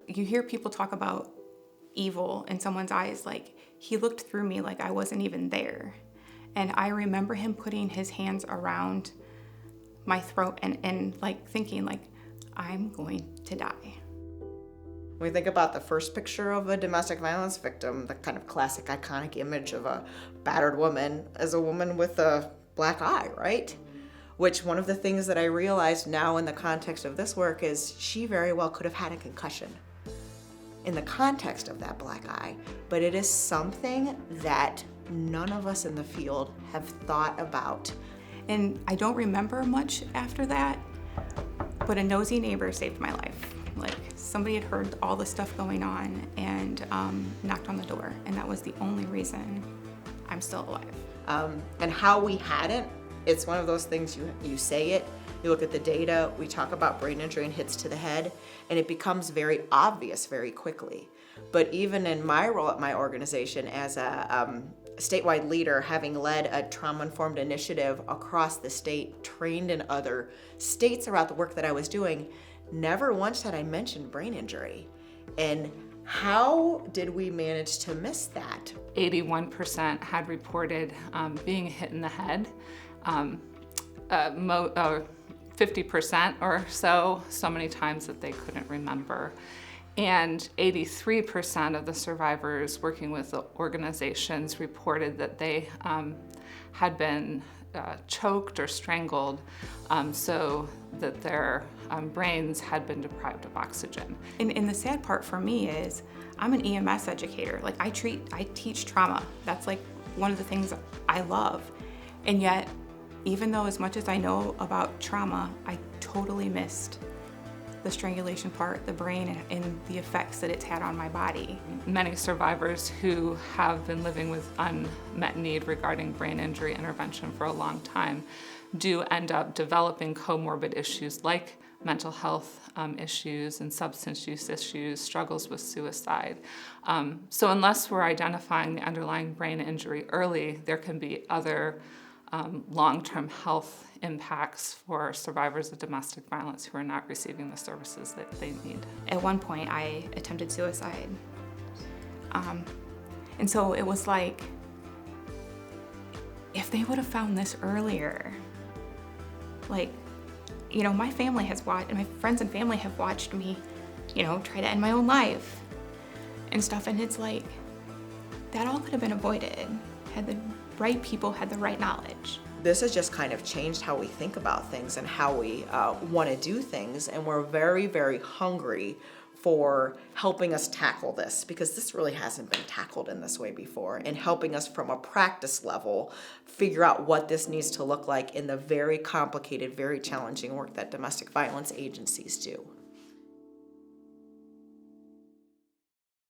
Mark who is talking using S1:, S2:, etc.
S1: You hear people talk about evil in someone's eyes, like he looked through me like I wasn't even there. And I remember him putting his hands around my throat and like thinking like, I'm going to die.
S2: When we think about the first picture of a domestic violence victim, the kind of classic iconic image of a battered woman is a woman with a black eye, right? Which one of the things that I realized now in the context of this work is she very well could have had a concussion in the context of that black eye, but it is something that none of us in the field have thought about.
S1: And I don't remember much after that, but a nosy neighbor saved my life. Like somebody had heard all the stuff going on and knocked on the door, and that was the only reason I'm still alive.
S2: And how we hadn't, it's one of those things you say it, you look at the data, we talk about brain injury and hits to the head, and it becomes very obvious very quickly. But even in my role at my organization as a statewide leader, having led a trauma-informed initiative across the state, trained in other states about the work that I was doing, never once had I mentioned brain injury. And how did we manage to miss that?
S3: 81% had reported being hit in the head. 50% or so many times that they couldn't remember. And 83% of the survivors working with the organizations reported that they had been choked or strangled so that their brains had been deprived of oxygen.
S1: And the sad part for me is I'm an EMS educator. Like I teach trauma. That's like one of the things I love. And yet, even though as much as I know about trauma, I totally missed the strangulation part, the brain, and the effects that it's had on my body.
S3: Many survivors who have been living with unmet need regarding brain injury intervention for a long time do end up developing comorbid issues like mental health issues and substance use issues, struggles with suicide. So unless we're identifying the underlying brain injury early, there can be other long-term health impacts for survivors of domestic violence who are not receiving the services that they need.
S1: At one point, I attempted suicide. And so it was like, if they would have found this earlier, like, you know, my family has watched, and my friends and family have watched me, you know, try to end my own life and stuff. And it's like, that all could have been avoided had the right people had the right knowledge.
S2: This has just kind of changed how we think about things and how we want to do things, and we're very, very hungry for helping us tackle this, because this really hasn't been tackled in this way before, and helping us from a practice level figure out what this needs to look like in the very complicated, very challenging work that domestic violence agencies do.